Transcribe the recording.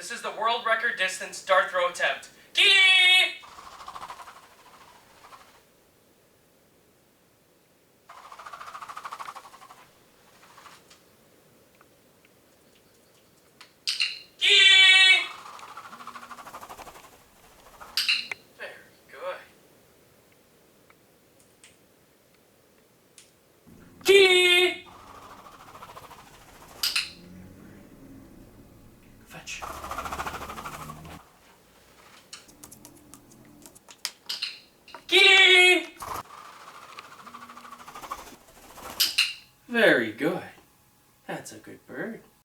This is the world record distance dart throw attempt. Keely! Keely! Very good. Keely! Fetch. Keely! Very good.